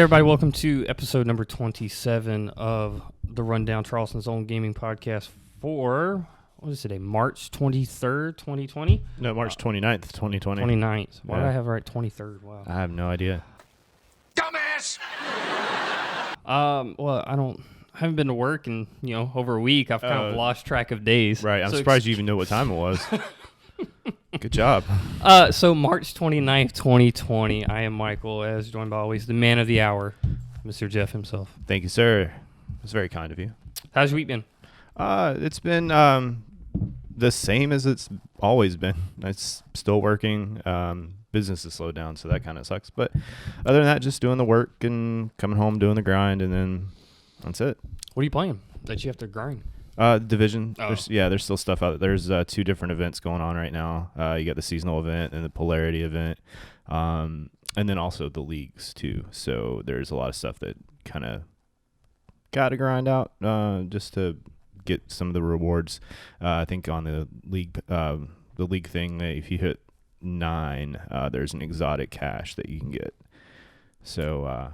Everybody, welcome to episode number 27 of the Rundown, Charleston's own gaming podcast for, what is today, March 23rd, 2020? No, March 29th, 2020. 29th. Why did I have it right 23rd? Wow. I have no idea. Dumbass! Well, I haven't been to work in, over a week. I've kind of lost track of days. Right, I'm surprised you even know what time it was. Good job. So March 29th, 2020, I am Michael, as joined by always the man of the hour, Mr. Jeff himself. Thank you, sir. It's very kind of you. How's your week been? It's been the same as it's always been. It's still working. Business has slowed down, so that kind of sucks. But other than that, just doing the work and coming home, doing the grind, and then that's it. What are you playing that you have to grind? Division. Oh. There's still stuff out there. There's two different events going on right now. You got the seasonal event and the polarity event, and then also the leagues too. So there's a lot of stuff that kind of got to grind out just to get some of the rewards. I think on the league thing, if you hit 9, there's an exotic cache that you can get. So,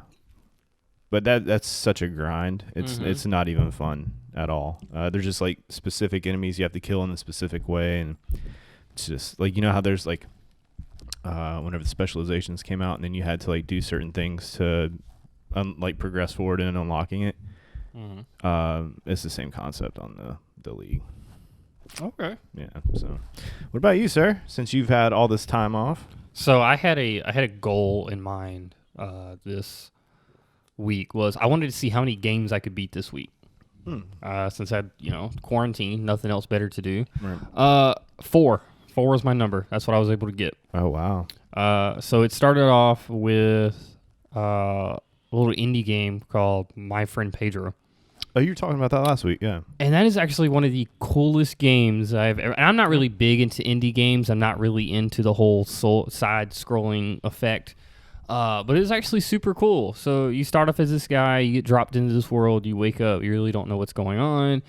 but that's such a grind. It's not even fun at all. There's just like specific enemies you have to kill in a specific way, and it's just like, how there's like whenever the specializations came out, and then you had to like do certain things to like progress forward in unlocking it. It's the same concept on the league. Okay. Yeah. So, what about you, sir? Since you've had all this time off. So I had a goal in mind this week. Was I wanted to see how many games I could beat this week. Since I had, quarantine, nothing else better to do. Right. 4 was my number. That's what I was able to get. Oh, wow. So it started off with a little indie game called My Friend Pedro. Oh, you were talking about that last week, yeah. And that is actually one of the coolest games I've ever... And I'm not really big into indie games. I'm not really into the whole side-scrolling effect. But it's actually super cool. So you start off as this guy, you get dropped into this world, you wake up, you really don't know what's going on,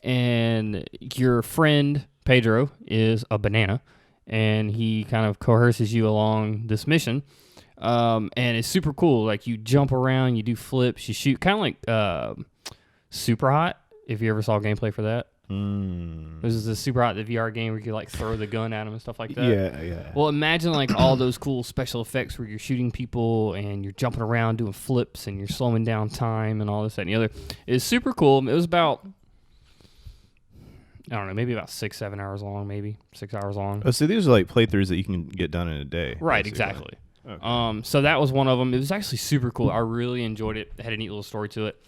and your friend, Pedro, is a banana, and he kind of coerces you along this mission, and it's super cool. Like, you jump around, you do flips, you shoot, kind of like Super Hot, if you ever saw gameplay for that. This is the Super Hot, the VR game where you could like throw the gun at them and stuff like that. Yeah. Well, imagine like all those cool special effects where you're shooting people and you're jumping around doing flips and you're slowing down time and all this, that, and the other. It's super cool. It was about, I don't know, maybe about 6-7 hours long, maybe 6 hours long. Oh, so these are like playthroughs that you can get done in a day. Right, basically. exactly. Okay. So that was one of them. It was actually super cool. I really enjoyed it. It had a neat little story to it.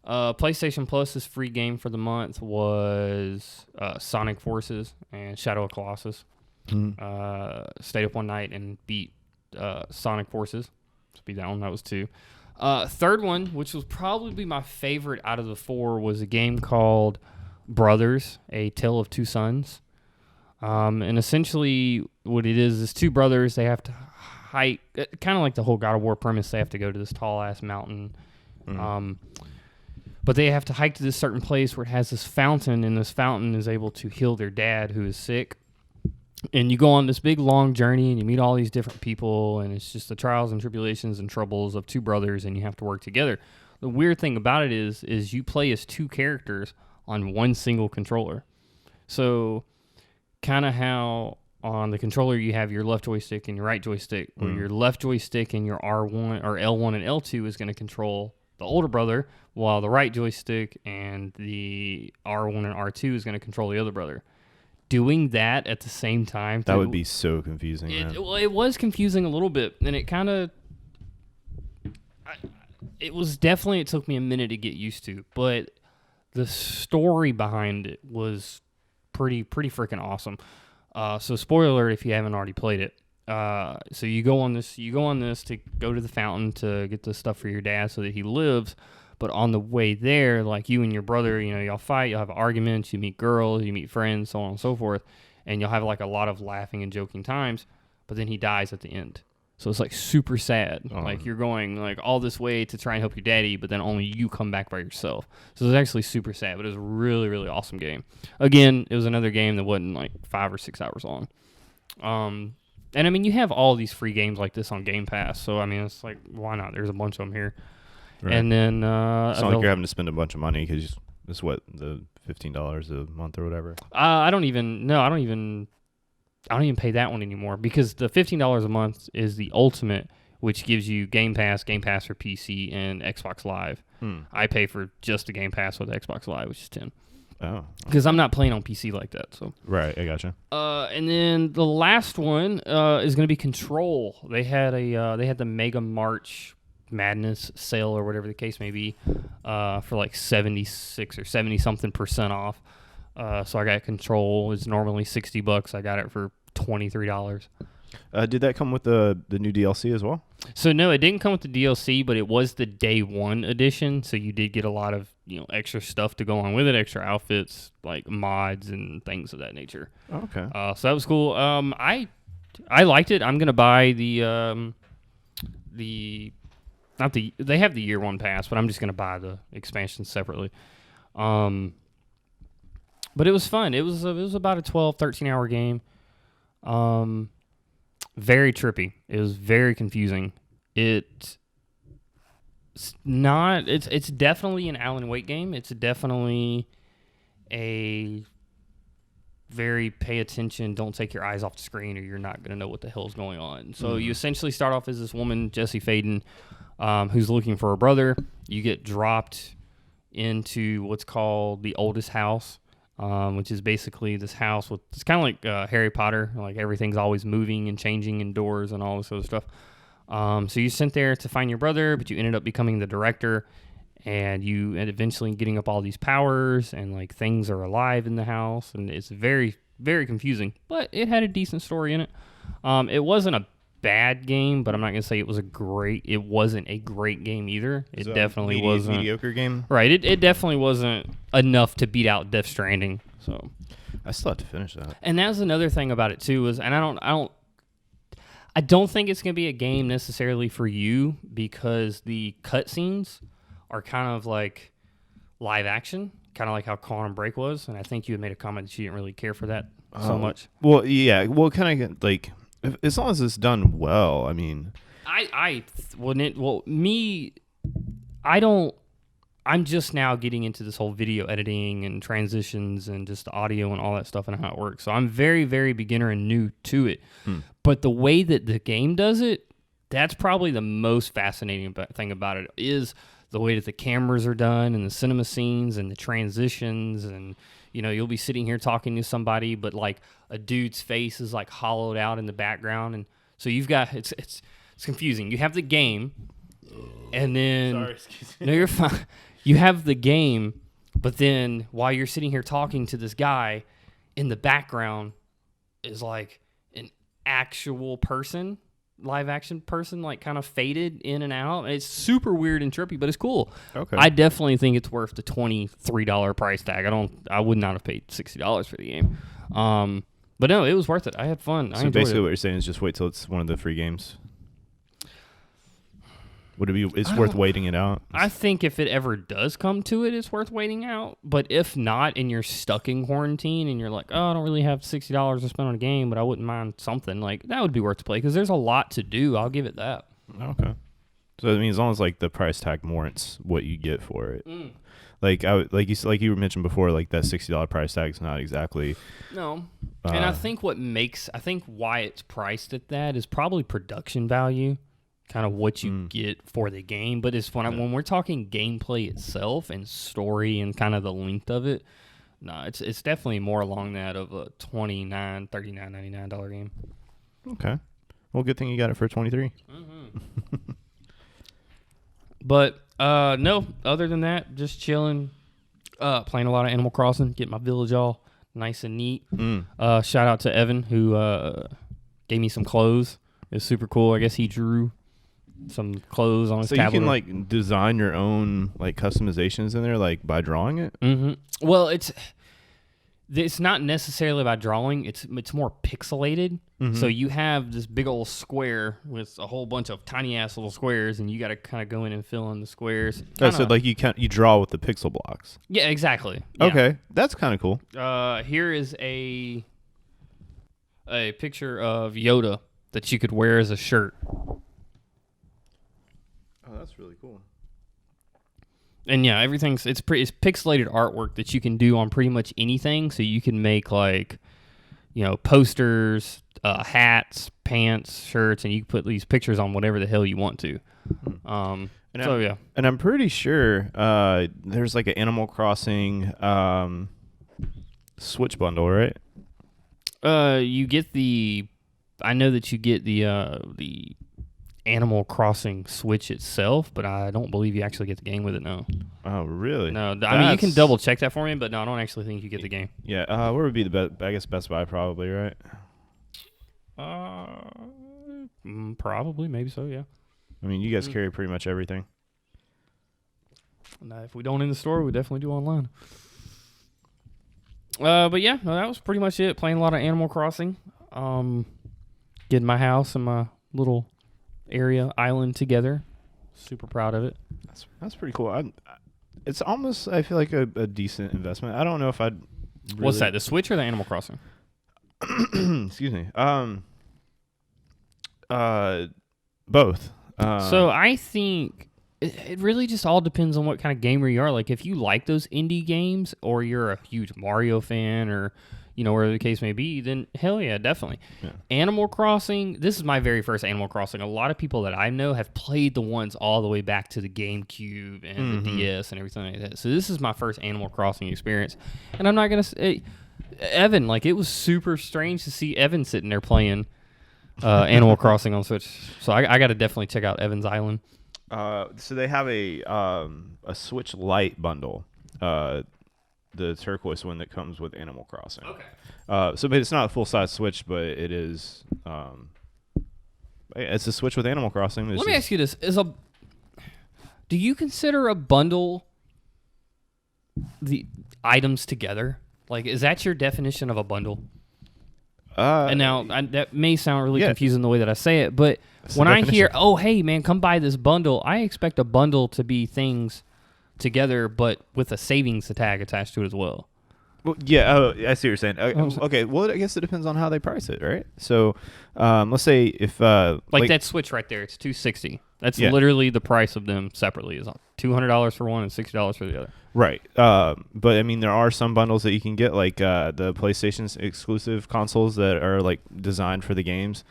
PlayStation Plus's free game for the month was Sonic Forces and Shadow of Colossus. Stayed up one night and beat Sonic Forces. Just beat that one. That was 2. Third one, which was probably my favorite out of the 4, was a game called Brothers, A Tale of Two Sons. And essentially what it is 2 brothers. They have to hike, kind of like the whole God of War premise. They have to go to this tall-ass mountain. But they have to hike to this certain place where it has this fountain, and this fountain is able to heal their dad who is sick. And you go on this big, long journey, and you meet all these different people, and it's just the trials and tribulations and troubles of 2 brothers, and you have to work together. The weird thing about it is you play as 2 characters on one single controller. So kind of how on the controller you have your left joystick and your right joystick, where your left joystick and your R1 or L1 and L2 is going to control the older brother, while the right joystick and the R1 and R2 is going to control the other brother. Doing that at the same time... That would be so confusing, man. Well, it was confusing a little bit, and it kind of... It was definitely... It took me a minute to get used to, but the story behind it was pretty freaking awesome. So spoiler alert if you haven't already played it. So you go on this to go to the fountain to get the stuff for your dad so that he lives. But on the way there, like you and your brother, y'all fight, you'll have arguments, you meet girls, you meet friends, so on and so forth. And you'll have like a lot of laughing and joking times, but then he dies at the end. So it's like super sad. Like you're going like all this way to try and help your daddy, but then only you come back by yourself. So it's actually super sad, but it was a really, really awesome game. Again, it was another game that wasn't like 5 or 6 hours long. And I mean, you have all these free games like this on Game Pass, so I mean, it's like, why not? There's a bunch of them here. Right. And then it's not like you're having to spend a bunch of money because it's what, the $15 a month or whatever. I don't even pay that one anymore because the $15 a month is the ultimate, which gives you Game Pass for PC, and Xbox Live. I pay for just the Game Pass with Xbox Live, which is $10. Oh, because I'm not playing on PC like that. So right, I gotcha. And then the last one is going to be Control. They had the Mega March Madness sale or whatever the case may be for like 76 or 70 something % off. So I got Control. It's normally $60. I got it for $23. Did that come with the new DLC as well? So no, it didn't come with the DLC, but it was the day one edition. So you did get a lot of extra stuff to go on with it, extra outfits, like mods and things of that nature. Okay. So that was cool. I liked it. I'm gonna buy they have the year one pass, but I'm just gonna buy the expansion separately. But it was fun. It was about a 12, 13 hour game. Very trippy. It was very confusing. It's definitely an Alan Wake game. It's definitely a very pay attention, don't take your eyes off the screen or you're not going to know what the hell's going on. So you essentially start off as this woman, Jessie Faden, who's looking for her brother. You get dropped into what's called the oldest house, which is basically this house with, it's kind of like Harry Potter, like everything's always moving and changing and doors and all this other stuff. So you sent there to find your brother, but you ended up becoming the director, and you end eventually getting up all these powers, and like things are alive in the house, and it's very, very confusing, but it had a decent story in it. It wasn't a bad game, but I'm not going to say it wasn't a great game either. It definitely wasn't. Mediocre game? Right. It definitely wasn't enough to beat out Death Stranding. So I still have to finish that. And that's another thing about it too, is, and I don't think it's going to be a game necessarily for you because the cutscenes are kind of like live action, kind of like how Quantum Break was, and I think you had made a comment that you didn't really care for that so much. Well, yeah. Well, kind of like, as long as it's done well, I mean, I'm just now getting into this whole video editing and transitions and just the audio and all that stuff and how it works. So I'm very, very beginner and new to it. But the way that the game does it, that's probably the most fascinating thing about it, is the way that the cameras are done and the cinema scenes and the transitions, and you'll be sitting here talking to somebody, but like a dude's face is like hollowed out in the background, and so you've got it's confusing. You have the game, and then sorry, excuse me. No, you're fine. You have the game, but then while you're sitting here talking to this guy, in the background is like an actual person, live action person, like kind of faded in and out. It's super weird and trippy, but it's cool. Okay. I definitely think it's worth the $23 price tag. I would not have paid $60 for the game. But no, it was worth it. I had fun. So basically what you're saying is just wait till it's one of the free games. Would it be? It's worth waiting it out. I think if it ever does come to it, it's worth waiting out. But if not, and you're stuck in quarantine, and you're like, oh, I don't really have $60 to spend on a game, but I wouldn't mind something, like that would be worth to play because there's a lot to do. I'll give it that. Okay. So I mean, as long as like the price tag warrants what you get for it, like you mentioned before, like that $60 price tag is not exactly. No, and I think why it's priced at that is probably production value. Kind of what you get for the game, but it's when we're talking gameplay itself and story and kind of the length of it, no, it's definitely more along that of a $29, $39, $99 game. Okay, well, good thing you got it for $23. But no, other than that, just chilling, playing a lot of Animal Crossing, getting my village all nice and neat. Shout out to Evan who gave me some clothes. It's super cool. I guess he drew some clothes on his tablet. So you can like design your own like customizations in there, like by drawing it. Well, it's not necessarily by drawing. It's more pixelated. So you have this big old square with a whole bunch of tiny ass little squares, and you got to kind of go in and fill in the squares. So like you draw with the pixel blocks. Yeah, exactly. Yeah. Okay, that's kind of cool. Here is a picture of Yoda. that you could wear as a shirt. Oh, that's really cool. And yeah, it's pixelated artwork that you can do on pretty much anything. So you can make like, posters, hats, pants, shirts, and you can put these pictures on whatever the hell you want to. Yeah. And I'm pretty sure there's like an Animal Crossing Switch bundle, right? You get I know that you get the Animal Crossing Switch itself, but I don't believe you actually get the game with it. No. Oh, really? No, I mean you can double check that for me, but no, I don't actually think you get the game. Yeah. Where would be the best? I guess Best Buy probably, right? Probably, maybe so. Yeah. I mean, you guys carry pretty much everything. Now, if we don't in the store, we definitely do online. But yeah, no, that was pretty much it. Playing a lot of Animal Crossing. Getting my house and my little area island together. Super proud of it. That's pretty cool. It's almost, I feel like a decent investment. I don't know if I'd really... What's that, the Switch or the Animal Crossing? Excuse me. Both. So I think it really just all depends on what kind of gamer you are. Like if you like those indie games or you're a huge Mario fan or whatever the case may be, then hell yeah, definitely. Yeah. Animal Crossing, this is my very first Animal Crossing. A lot of people that I know have played the ones all the way back to the GameCube and the DS and everything like that. So this is my first Animal Crossing experience. And I'm not going to say, Evan, like it was super strange to see Evan sitting there playing Animal Crossing on Switch. So I got to definitely check out Evan's Island. So they have a Switch Lite bundle. The turquoise one that comes with Animal Crossing. Okay. But it's not a full-size Switch, but it is. It's a Switch with Animal Crossing. Let me ask you this: do you consider a bundle the items together? Like, is that your definition of a bundle? And now that may sound really confusing the way that I say it, but when I hear, "Oh, hey man, come buy this bundle," I expect a bundle to be things together, but with a savings tag attached to it as well. Well, yeah, I see what you're saying. Okay, well, I guess it depends on how they price it, right? So, let's say if like that Switch right there, it's $260. That's literally the price of them separately. Is $200 for one and $60 for the other. Right. But I mean, there are some bundles that you can get, like the PlayStation's exclusive consoles that are like designed for the games.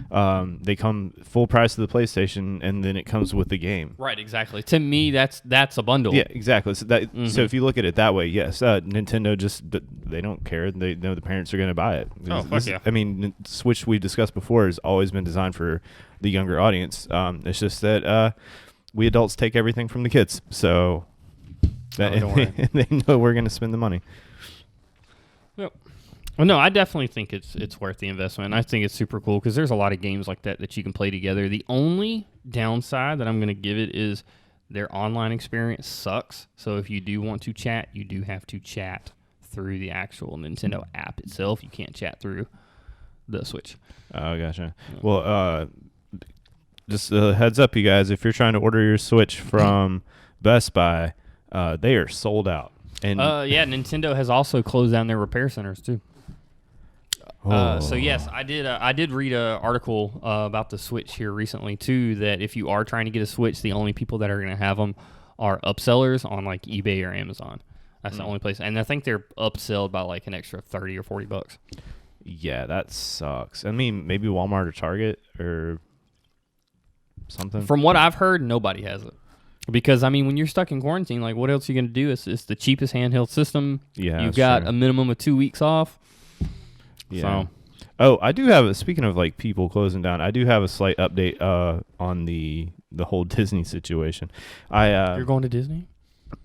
They come full price of the PlayStation, and then it comes with the game. Right. Exactly. To me, that's a bundle. Yeah. Exactly. So so if you look at it that way, yes, Nintendo they don't care. They know the parents are going to buy it. Oh, fuck yeah. I mean, Switch we discussed before has always been designed for the younger audience. It's just that we adults take everything from the kids, so. Don't worry. They know we're going to spend the money. Yep. Well, no, I definitely think it's worth the investment. And I think it's super cool because there's a lot of games like that you can play together. The only downside that I'm going to give it is their online experience sucks. So if you do want to chat, you do have to chat through the actual Nintendo app itself. You can't chat through the Switch. Oh, gotcha. Yeah. Well, just a heads up, you guys, if you're trying to order your Switch from Best Buy, they are sold out. And Nintendo has also closed down their repair centers too. So yes, I did read an article about the Switch here recently too. That if you are trying to get a Switch, the only people that are going to have them are upsellers on like eBay or Amazon. That's the only place, and I think they're upselled by like an extra $30 or $40. Yeah, that sucks. I mean, maybe Walmart or Target or something. From what I've heard, nobody has it. Because, I mean, when you're stuck in quarantine, like, what else are you going to do? It's the cheapest handheld system. Yeah, you've got a minimum of 2 weeks off. Yeah. So. Oh, I do have, speaking of, like, people closing down, I do have a slight update on the whole Disney situation. You're going to Disney?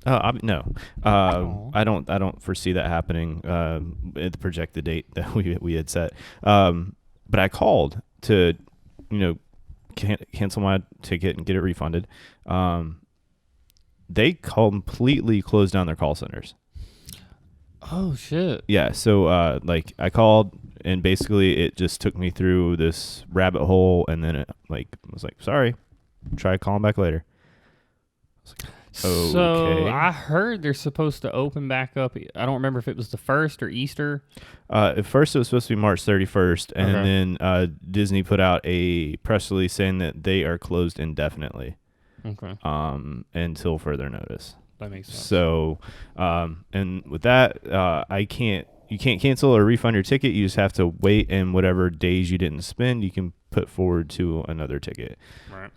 No. I don't foresee that happening at the projected date that we had set. But I called to, cancel my ticket and get it refunded. They completely closed down their call centers. Oh, shit. Yeah, so, I called, and basically it just took me through this rabbit hole, and then it, was like, sorry, try calling back later. So Okay. I heard they're supposed to open back up. I don't remember if it was the 1st or Easter. At first, it was supposed to be March 31st, and Okay. then Disney put out a press release saying that they are closed indefinitely, Okay, until further notice. that makes sense. So, and with that, you can't cancel or refund your ticket. You just have to wait, and whatever days you didn't spend, you can put forward to another ticket. Right.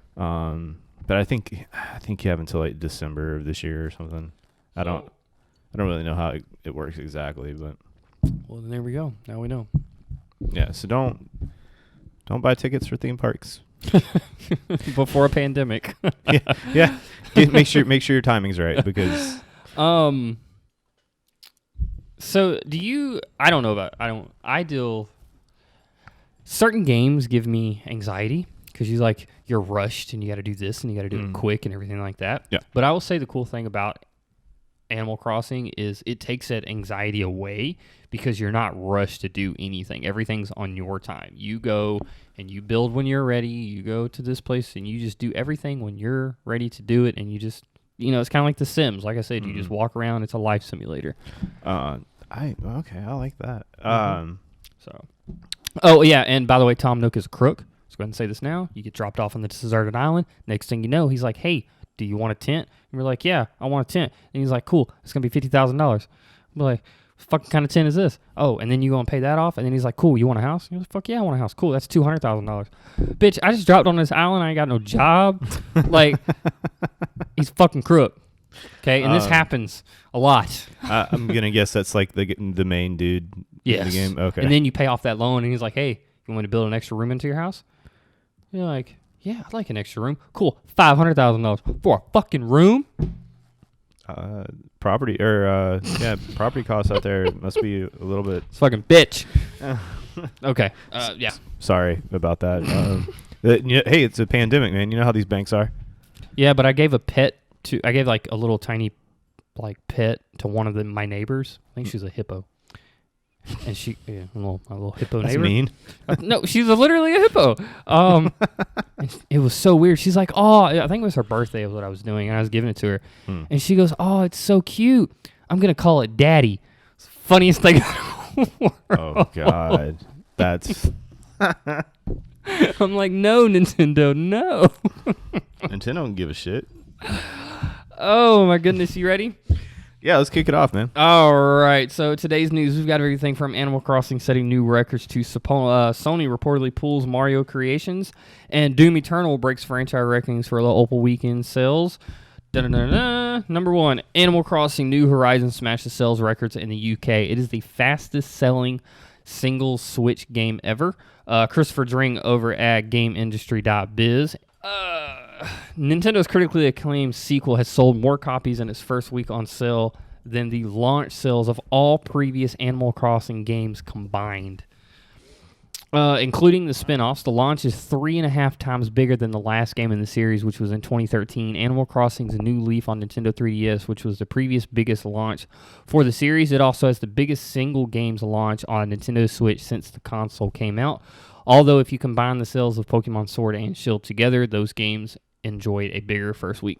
But I think you have until like December of this year or something. I don't really know how it works exactly, but Well, then there we go. Now we know. yeah. So don't buy tickets for theme parks. Before a pandemic. Yeah. Make sure your timing's right, because So certain games give me anxiety because you're rushed and you got to do this and you got to do it quick and everything like that. Yeah. But I will say the cool thing about Animal Crossing is it takes that anxiety away because you're not rushed to do anything. Everything's on your time. You go and you build when you're ready. You go to this place and you just do everything when you're ready to do it. And you just, it's kind of like The Sims. Like I said, you just walk around. It's a life simulator. I like that. So, oh yeah, and by the way, Tom Nook is a crook. Let's go ahead and say this now. You get dropped off on the deserted island. Next thing you know, he's like, "Hey, do you want a tent?" And we're like, "Yeah, I want a tent." And he's like, "Cool, it's gonna be $50,000." We're like, "What fucking kind of tent is this?" Oh, and then you go and pay that off. And then he's like, "Cool, you want a house?" And you're like, "Fuck yeah, I want a house." Cool, that's $200,000. Bitch, I just dropped on this island. I ain't got no job. Like, he's fucking crook. Okay, and this happens a lot. I'm gonna guess that's like the main dude in the game. Okay. And then you pay off that loan, and he's like, "Hey, you want me to build an extra room into your house?" You're like, "Yeah, I'd like an extra room." Cool, $500,000 for a fucking room. Property property costs out there must be a little bit. It's fucking bitch. Okay, yeah, Sorry about that. Hey, it's a pandemic, man. You know how these banks are. yeah. But I gave like a little tiny, like pet to one of my neighbors. I think she's a hippo. And a little hippo That's neighbor. mean. No, she's literally a hippo. And it was so weird. She's like, "Oh, I think it was her birthday of what I was doing, and I was giving it to her." And she goes, "Oh, it's so cute. I'm gonna call it Daddy." It's the funniest thing in the world. Oh God, that's I'm like, "No, Nintendo, no." Nintendo don't give a shit. Oh my goodness, you ready? Yeah, let's kick it off, man. All right, so today's news, we've got everything from Animal Crossing setting new records to Sony reportedly pulls Mario Creations, and Doom Eternal breaks franchise rankings for the Opal weekend sales. Number 1, Animal Crossing New Horizons smashes sales records in the UK. It is the fastest selling single Switch game ever. Christopher Dring over at GameIndustry.biz. Nintendo's critically acclaimed sequel has sold more copies in its first week on sale than the launch sales of all previous Animal Crossing games combined. Including the spin-offs, the launch is 3.5 times bigger than the last game in the series, which was in 2013. Animal Crossing's a new leaf on Nintendo 3DS, which was the previous biggest launch for the series. It also has the biggest single games launch on Nintendo Switch since the console came out. Although if you combine the sales of Pokemon Sword and Shield together, those games enjoyed a bigger first week.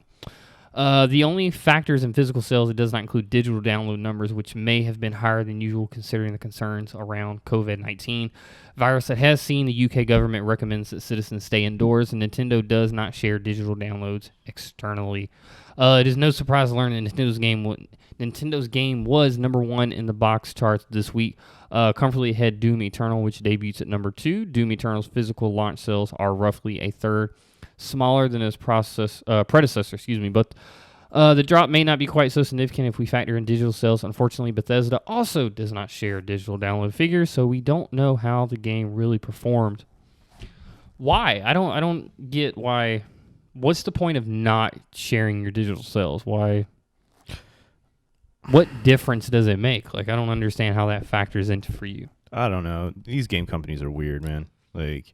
The only factors in physical sales, it does not include digital download numbers, which may have been higher than usual considering the concerns around COVID-19 virus that has seen the UK government recommends that citizens stay indoors, and Nintendo does not share digital downloads externally. It is no surprise to learn that Nintendo's game was number 1 in the box charts this week, comfortably ahead Doom Eternal, which debuts at number 2. Doom Eternal's physical launch sales are roughly a third smaller than his predecessor, but the drop may not be quite so significant if we factor in digital sales. Unfortunately, Bethesda also does not share digital download figures, so we don't know how the game really performed. Why? I don't get why. What's the point of not sharing your digital sales? Why? What difference does it make? Like, I don't understand how that factors into for you. I don't know. These game companies are weird, man. Like,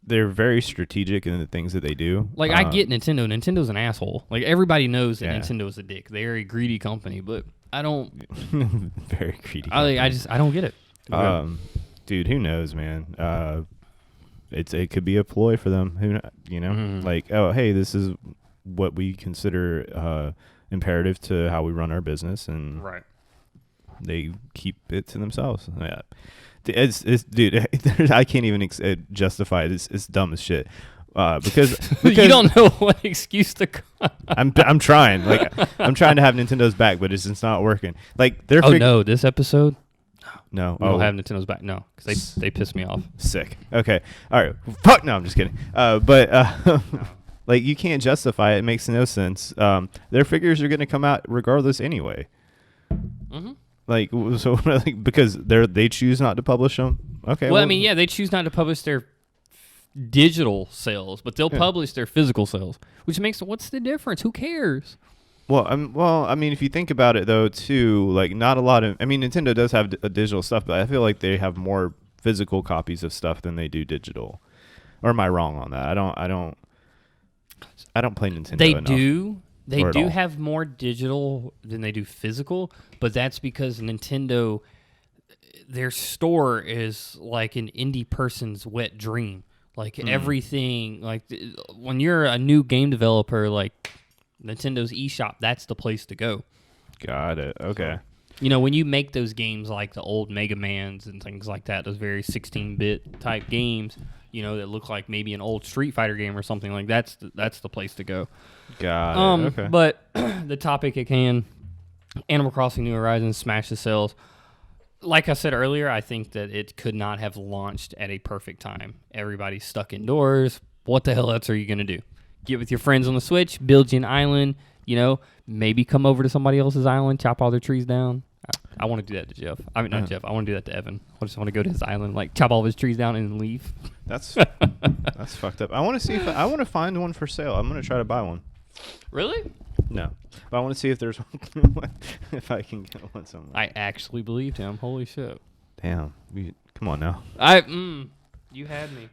they're very strategic in the things that they do. Like, I get Nintendo. Nintendo's an asshole. Like, everybody knows that Nintendo's a dick. They're a greedy company, but I don't. Very greedy. I don't get it. Dude, who knows, man? It could be a ploy for them. Who, like, oh, hey, this is what we consider imperative to how we run our business, and Right. they keep it to themselves. Yeah. It's dude, I can't even justify it. It's dumb as shit. Because You don't know what excuse to. I'm trying. Like, I'm trying to have Nintendo's back, but it's not working. Like, they're No, this episode. No. We don't have Nintendo's back. No, because they piss me off. Sick. Okay. All right. Fuck. No, I'm just kidding. But like, you can't justify it. It makes no sense. Their figures are going to come out regardless anyway. Mm-hmm. Like, so like, because they choose not to publish them. Okay. Well, I mean, yeah, they choose not to publish their digital sales, but they'll publish their physical sales, which makes what's the difference? Who cares? Well, I mean, if you think about it though, too, like, not a lot of. I mean, Nintendo does have digital stuff, but I feel like they have more physical copies of stuff than they do digital. Or am I wrong on that? I don't play Nintendo. They enough. do. They Or at do all. have more digital than they do physical, but that's because Nintendo, their store is like an indie person's wet dream. Like everything, like when you're a new game developer, like Nintendo's eShop, that's the place to go. Got it. Okay. You know, when you make those games like the old Mega Mans and things like that, those very 16-bit type games, you know, that look like maybe an old Street Fighter game or something like that's the place to go. Got it. Okay. But the topic at hand, Animal Crossing New Horizons smashed the sales. Like I said earlier, I think that it could not have launched at a perfect time. Everybody's stuck indoors. What the hell else are you going to do? Get with your friends on the Switch, build you an island, you know, maybe come over to somebody else's island, chop all their trees down. I want to do that to Jeff. I mean, not Jeff. I want to do that to Evan. I just want to go to his island, like chop all of his trees down and leave. That's fucked up. I want to see if I want to find one for sale. I'm going to try to buy one. Really? No. But I want to see if there's one, if I can get one somewhere. I actually believed him. Holy shit. Damn. Come on now. You had me.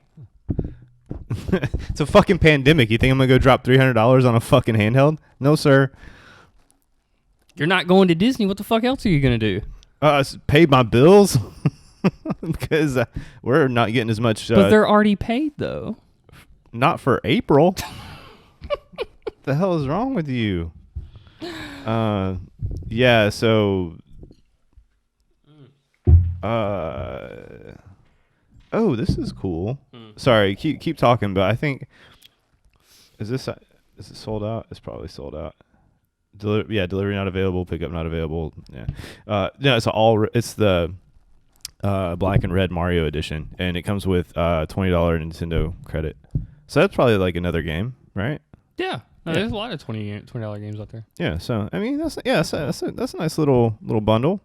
It's a fucking pandemic. You think I'm going to go drop $300 on a fucking handheld? No, sir. You're not going to Disney. What the fuck else are you going to do? Pay my bills because we're not getting as much. But they're already paid, though. Not for April. The hell is wrong with you? Yeah, so oh, this is cool. Sorry, keep talking, but I think is it sold out? It's probably sold out. Delivery not available, pickup not available. Yeah. No, it's the black and red Mario edition, and it comes with $20 Nintendo credit. So that's probably like another game, right? Yeah. No, there's a lot of $20 games out there. Yeah, so I mean that's a nice little bundle.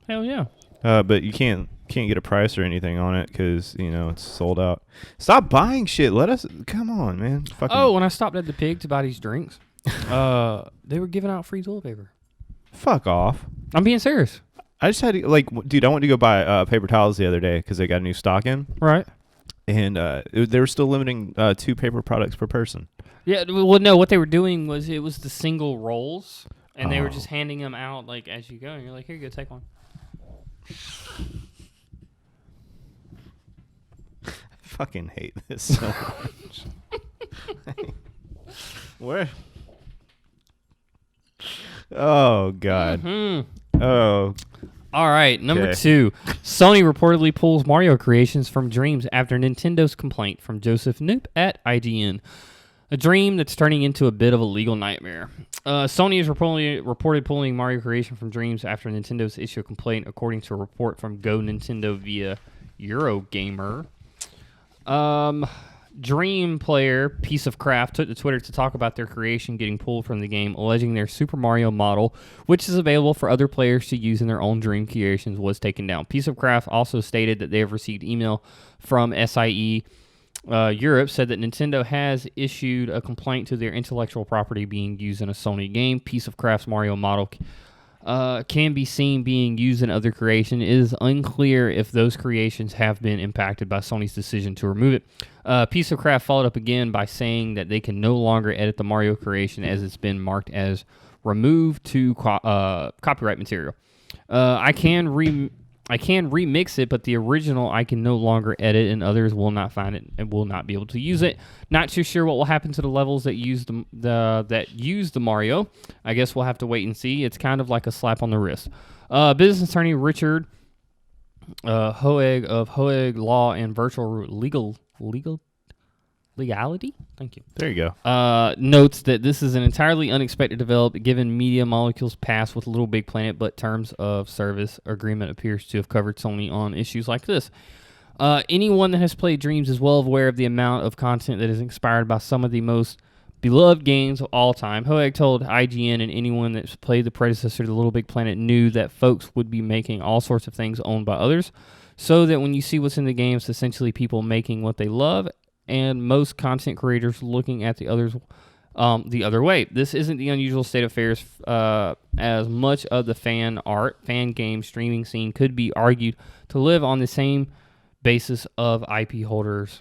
Hell yeah. But you can't get a price or anything on it because it's sold out. Stop buying shit. Come on, man. When I stopped at the Pig to buy these drinks, they were giving out free toilet paper. Fuck off. I'm being serious. I just had to, dude, I went to go buy paper towels the other day because they got a new stock in. Right. And they were still limiting 2 paper products per person. Yeah, well, no, what they were doing was it was the single rolls, and they were just handing them out like as you go, and you're like, here you go, take one. I fucking hate this so much. Where? Oh, God. Mm-hmm. Oh. All right, number Okay. 2. Sony reportedly pulls Mario creations from Dreams after Nintendo's complaint from Joseph Knoop at IGN. A dream that's turning into a bit of a legal nightmare. Sony is reported pulling Mario creation from Dreams after Nintendo's issue a complaint, according to a report from Go Nintendo via Eurogamer. Dream player Piece of Craft took to Twitter to talk about their creation getting pulled from the game, alleging their Super Mario model, which is available for other players to use in their own Dream creations, was taken down. Piece of Craft also stated that they have received email from SIE Europe, said that Nintendo has issued a complaint to their intellectual property being used in a Sony game. Piece of Craft's Mario model can be seen being used in other creations. It is unclear if those creations have been impacted by Sony's decision to remove it. Piece of Craft followed up again by saying that they can no longer edit the Mario creation as it's been marked as removed to copyright material. I can I can remix it, but the original I can no longer edit, and others will not find it and will not be able to use it. Not too sure what will happen to the levels that use the Mario. I guess we'll have to wait and see. It's kind of like a slap on the wrist. Business attorney Richard Hoeg of Hoeg Law and Virtual Legality? Thank you. There you go. Notes that this is an entirely unexpected development given Media Molecule's past with Little Big Planet, but terms of service agreement appears to have covered Sony on issues like this. Anyone that has played Dreams is well aware of the amount of content that is inspired by some of the most beloved games of all time. Hoeg told IGN, and anyone that's played the predecessor to Little Big Planet knew that folks would be making all sorts of things owned by others, so that when you see what's in the game, it's essentially people making what they love, and most content creators looking at the other way. This isn't the unusual state of affairs, as much of the fan art, fan game, streaming scene could be argued to live on the same basis of IP holders.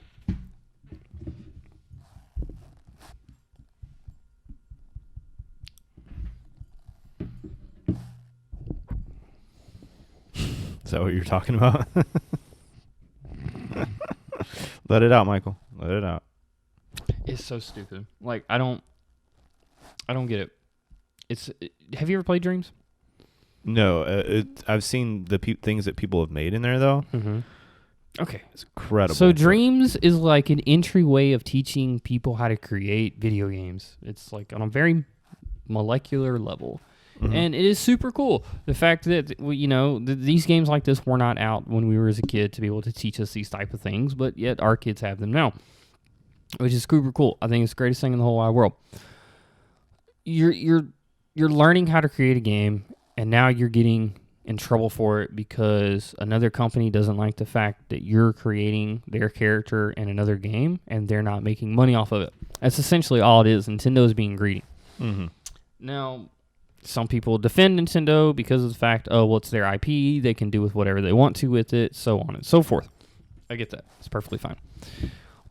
Is that what you're talking about? Let it out, Michael. Let it out. It's so stupid. Like, I don't get it. Have you ever played Dreams? No, I've seen the things that people have made in there, though. Mm-hmm. Okay. It's incredible. So Dreams is like an entryway of teaching people how to create video games. It's like on a very molecular level. Mm-hmm. And it is super cool. The fact that, these games like this were not out when we were as a kid to be able to teach us these type of things, but yet our kids have them now, which is super cool. I think it's the greatest thing in the whole wide world. You're learning how to create a game, and now you're getting in trouble for it because another company doesn't like the fact that you're creating their character in another game, and they're not making money off of it. That's essentially all it is. Nintendo is being greedy. Mm-hmm. Now, some people defend Nintendo because of the fact, it's their IP. They can do with whatever they want to with it, so on and so forth. I get that. It's perfectly fine.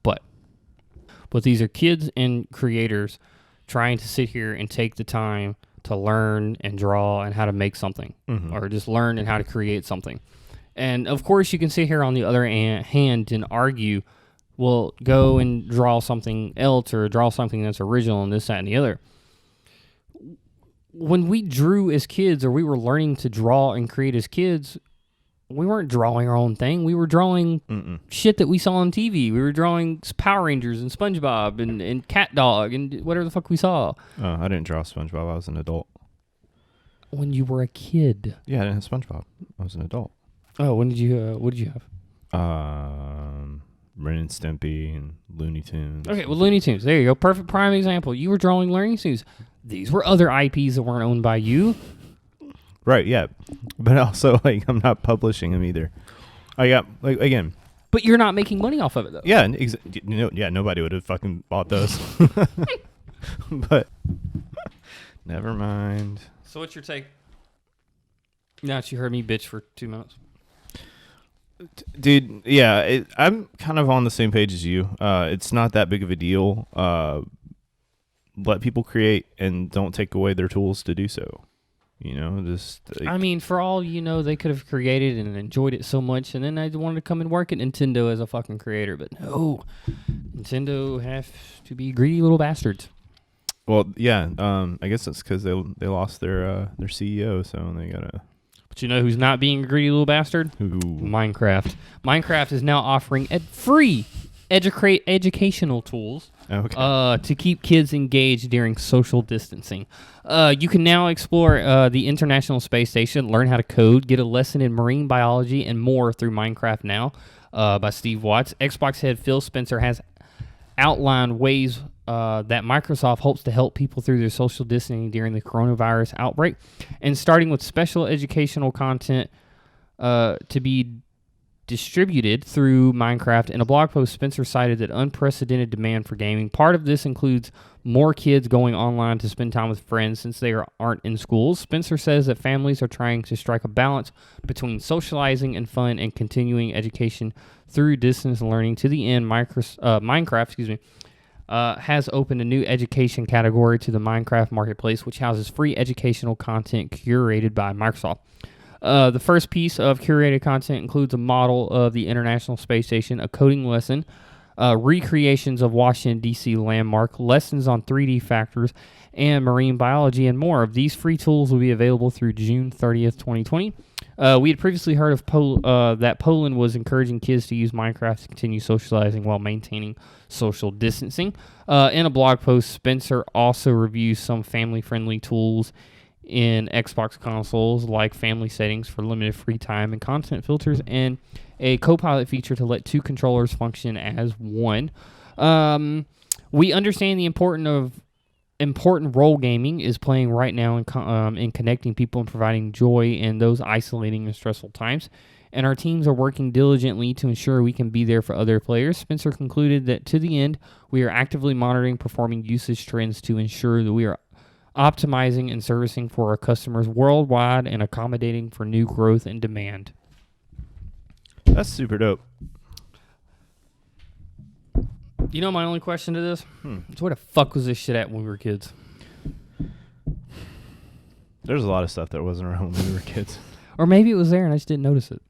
But these are kids and creators trying to sit here and take the time to learn and draw and how to make something, mm-hmm. or just learn and how to create something. And, of course, you can sit here on the other hand and argue, well, go and draw something else or draw something that's original and this, that, and the other. When we drew as kids, or we were learning to draw and create as kids, we weren't drawing our own thing. We were drawing shit that we saw on TV. We were drawing Power Rangers and SpongeBob and Cat Dog and whatever the fuck we saw. Oh, I didn't draw SpongeBob. I was an adult. When you were a kid? Yeah, I didn't have SpongeBob. I was an adult. Oh, when did you? What did you have? Ren and Stimpy and Looney Tunes. Okay, well, Looney Tunes. There you go. Perfect prime example. You were drawing Looney Tunes. These were other IPs that weren't owned by you. Right, yeah. But also, I'm not publishing them either. I got, again. But you're not making money off of it, though. Yeah, nobody would have fucking bought those. But, never mind. So what's your take? Now that you heard me bitch for 2 minutes. Dude, yeah, I'm kind of on the same page as you. It's not that big of a deal. Let people create and don't take away their tools to do so. I mean, for all you know, they could have created and enjoyed it so much, and then they wanted to come and work at Nintendo as a fucking creator. But no, Nintendo have to be greedy little bastards. Well, yeah, I guess that's because they lost their CEO, so they gotta. But you know who's not being a greedy little bastard? Ooh. Minecraft. Minecraft is now offering free educational tools to keep kids engaged during social distancing. You can now explore the International Space Station, learn how to code, get a lesson in marine biology, and more through Minecraft Now by Steve Watts. Xbox head Phil Spencer has outlined ways that Microsoft hopes to help people through their social distancing during the coronavirus outbreak, and starting with special educational content to be distributed through Minecraft. In a blog post, Spencer cited that unprecedented demand for gaming. Part of this includes more kids going online to spend time with friends since they aren't in schools. Spencer says that families are trying to strike a balance between socializing and fun and continuing education through distance learning. To the end, Minecraft has opened a new education category to the Minecraft marketplace, which houses free educational content curated by Microsoft. The first piece of curated content includes a model of the International Space Station, a coding lesson, recreations of Washington, D.C. landmark, lessons on 3D factors, and marine biology, and more. These free tools will be available through June 30th, 2020. We had previously heard of that Poland was encouraging kids to use Minecraft to continue socializing while maintaining social distancing. In a blog post, Spencer also reviews some family-friendly tools in Xbox consoles, like family settings for limited free time and content filters, and a co-pilot feature to let two controllers function as one. We understand the important role gaming is playing right now in connecting people and providing joy in those isolating and stressful times. And our teams are working diligently to ensure we can be there for other players. Spencer concluded that to the end, we are actively monitoring performing usage trends to ensure that we are optimizing and servicing for our customers worldwide and accommodating for new growth and demand. That's super dope. You know my only question to this? Is where the fuck was this shit at when we were kids? There's a lot of stuff that wasn't around when we were kids. Or maybe it was there and I just didn't notice it.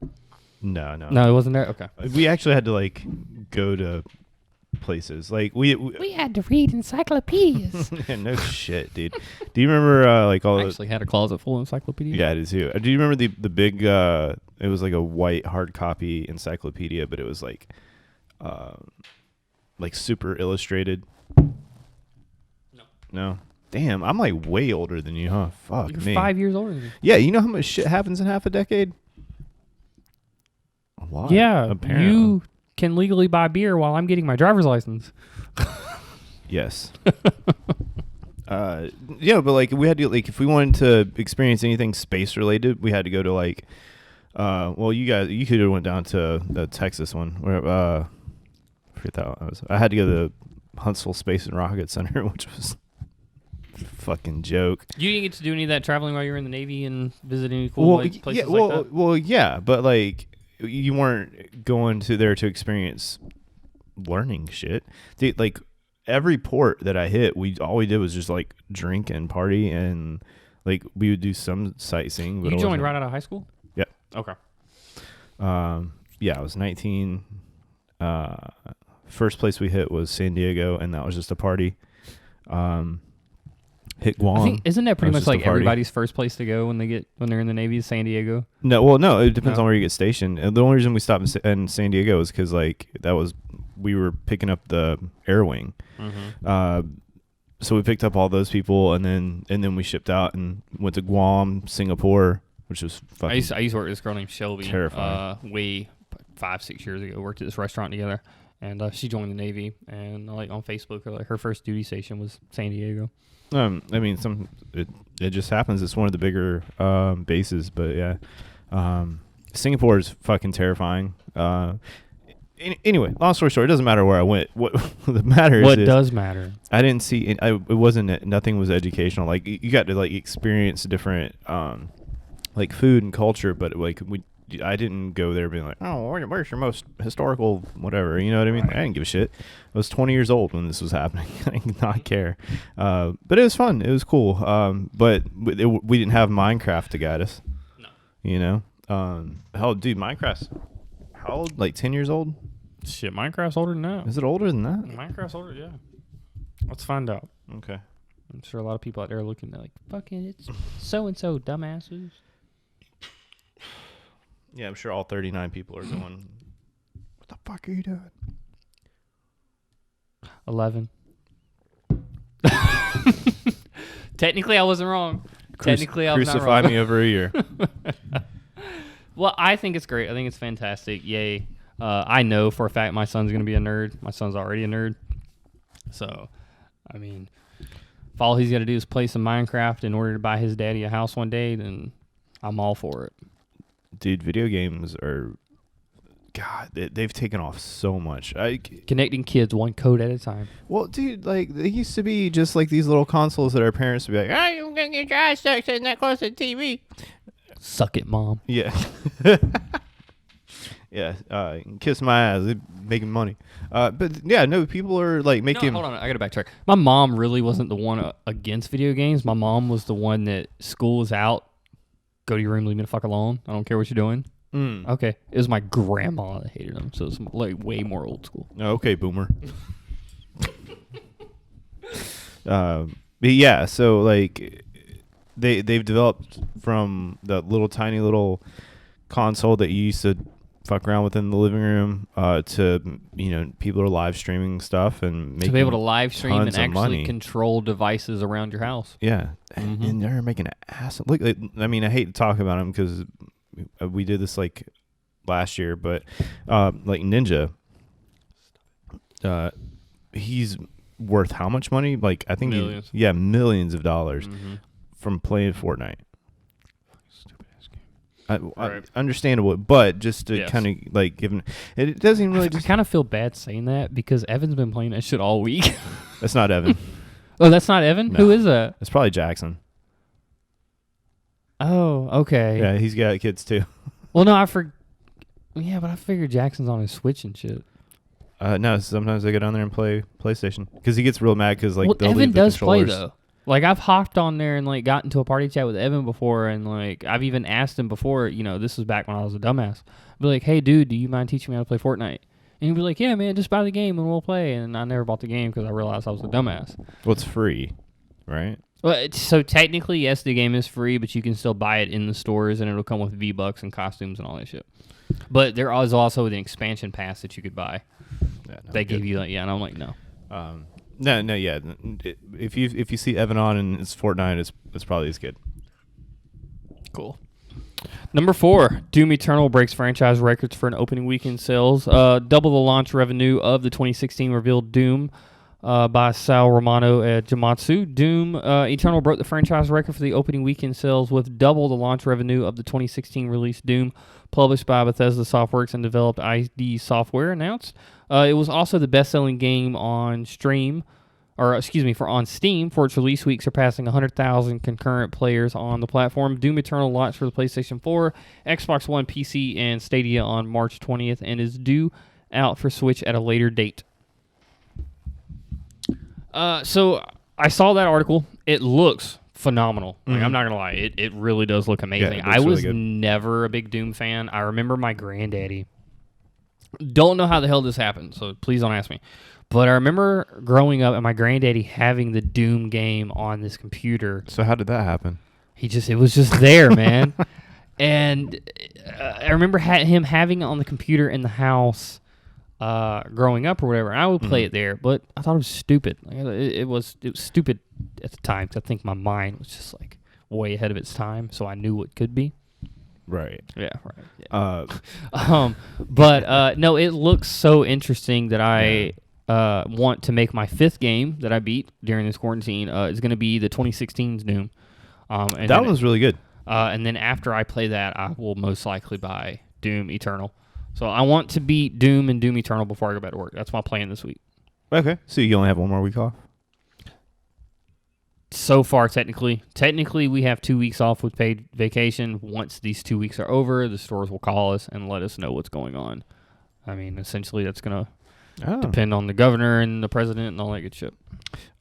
No, No, it wasn't there? Okay. We actually had to like go to places. Like we had to read encyclopedias. yeah, no shit, dude. Do you remember like all I actually had a closet full of encyclopedias. Yeah, it is too. Do you remember the big it was like a white hard copy encyclopedia, but it was like super illustrated? No. Damn, I'm like way older than you, huh? Fuck You're me. 5 years older than me. Yeah, you know how much shit happens in half a decade? A lot. Yeah, apparently. you can legally buy beer while I'm getting my driver's license. Yes. Yeah, but like we had to like if we wanted to experience anything space related, we had to go to like well you could have went down to the Texas one where I forget that one was. I had to go to the Huntsville Space and Rocket Center, which was a fucking joke. You didn't get to do any of that traveling while you were in the Navy and visiting cool places like that? Well, yeah, but like you weren't going to there to experience learning shit. Dude, like every port that I hit, all we did was just like drink and party, and like we would do some sightseeing. But you joined right out of high school? Yeah. Okay. Yeah, I was 19. First place we hit was San Diego, and that was just a party. Hit Guam. Isn't that pretty much like everybody's first place to go when they're in the Navy is San Diego? No, it depends on where you get stationed. And the only reason we stopped in San Diego is because like we were picking up the air wing. Mm-hmm. So we picked up all those people, and then we shipped out and went to Guam, Singapore, which was fucking. I used to work with this girl named Shelby. Terrifying. Way 5-6 years ago, worked at this restaurant together, and she joined the Navy. And like on Facebook, her first duty station was San Diego. I mean, it just happens. It's one of the bigger bases, but yeah, Singapore is fucking terrifying. Anyway, long story short, it doesn't matter where I went. What matters? What does matter? I didn't see. It wasn't. Nothing was educational. Like you got to like experience different like food and culture, but like I didn't go there being like, oh, where's your most historical whatever, you know what I mean? Like, I didn't give a shit. I was 20 years old when this was happening. I did not care. But it was fun. It was cool. But we didn't have Minecraft to guide us. No. You know? Hell, dude, Minecraft's how old? Like 10 years old? Shit, Minecraft's older than that. Is it older than that? Minecraft's older, yeah. Let's find out. Okay. I'm sure a lot of people out there are looking at like, fucking it's so-and-so, dumbasses. Yeah, I'm sure all 39 people are going, what the fuck are you doing? 11. Technically, I wasn't wrong. Technically, I was not wrong. Crucify me over a year. Well, I think it's great. I think it's fantastic. Yay. I know for a fact my son's going to be a nerd. My son's already a nerd. So, I mean, if all he's got to do is play some Minecraft in order to buy his daddy a house one day, then I'm all for it. Dude, video games are, God, they've taken off so much. Connecting kids one code at a time. Well, dude, like, they used to be just like these little consoles that our parents would be like, you're going to get your eyes stuck sitting that close to the TV. Suck it, Mom. Yeah. Yeah, kiss my ass. They're making money. But, yeah, no, people are, like, making... No, hold on. I got to backtrack. My mom really wasn't the one against video games. My mom was the one that school was out. go to your room, leave me the fuck alone. I don't care what you're doing. Okay. It was my grandma that hated them, so it's like way more old school. Okay, boomer. But yeah, so like they've developed from the little tiny little console that you used to fuck around with in the living room to people are live streaming stuff and making to be able to live stream and tons of actually money. Control devices around your house. Yeah, and they're making an ass. Look, I mean, I hate to talk about him because we did this like last year, but like Ninja, he's worth how much money? Like I think millions. Millions of dollars from playing Fortnite. Stupid ass game. I understandable, but just to kind of like give him, it doesn't even really. I kind of feel bad saying that because Evan's been playing that shit all week. That's not Evan. Oh, that's not Evan? No. Who is that? It's probably Jackson. Oh, okay. Yeah, he's got kids too. Well, no, yeah, but I figured Jackson's on his Switch and shit. No, sometimes I go down there and play PlayStation because he gets real mad because like they'll Evan leave the does play controllers. though. Like I've hopped on there and like got into a party chat with Evan before, and like I've even asked him before. This was back when I was a dumbass. I'd be like, "Hey, dude, do you mind teaching me how to play Fortnite?" And he'd be like, "Yeah, man, just buy the game and we'll play." And I never bought the game because I realized I was a dumbass. Well, it's free, right? Well, so technically, yes, the game is free, but you can still buy it in the stores, and it'll come with V-Bucks and costumes and all that shit. But there is also an expansion pass that you could buy. Yeah, no, They give you and I'm like, no. No, yeah. If you see Evan on and it's Fortnite, it's probably his kid. Cool. Number 4, Doom Eternal breaks franchise records for an opening weekend sales. Double the launch revenue of the 2016 revealed Doom by Sal Romano at Jamatsu. Doom Eternal broke the franchise record for the opening weekend sales with double the launch revenue of the 2016 release Doom, published by Bethesda Softworks and developed ID Software, announced. It was also the best-selling game on Steam for its release week, surpassing 100,000 concurrent players on the platform. Doom Eternal launched for the PlayStation 4, Xbox One, PC, and Stadia on March 20th and is due out for Switch at a later date. So I saw that article. It looks phenomenal. Like, I'm not going to lie. It really does look amazing. Yeah, it looks I was really good. never a big Doom fan. I remember my granddaddy. Don't know how the hell this happened, so please don't ask me. But I remember growing up and my granddaddy having the Doom game on this computer. So how did that happen? It was just there, man. And I remember him having it on the computer in the house growing up or whatever. And I would play it there, but I thought it was stupid. Like, it was stupid at the time because I think my mind was just like way ahead of its time, so I knew what could be. Right. Yeah, right. Yeah. But no, it looks so interesting that I want to make my 5th game that I beat during this quarantine. Is going to be the 2016's Doom. And that was really good. And then after I play that, I will most likely buy Doom Eternal. So I want to beat Doom and Doom Eternal before I go back to work. That's my plan this week. Okay. So you only have one more week off? So far, technically, we have 2 weeks off with paid vacation. Once these 2 weeks are over, the stores will call us and let us know what's going on. I mean, essentially, that's going to depend on the governor and the president and all that good shit.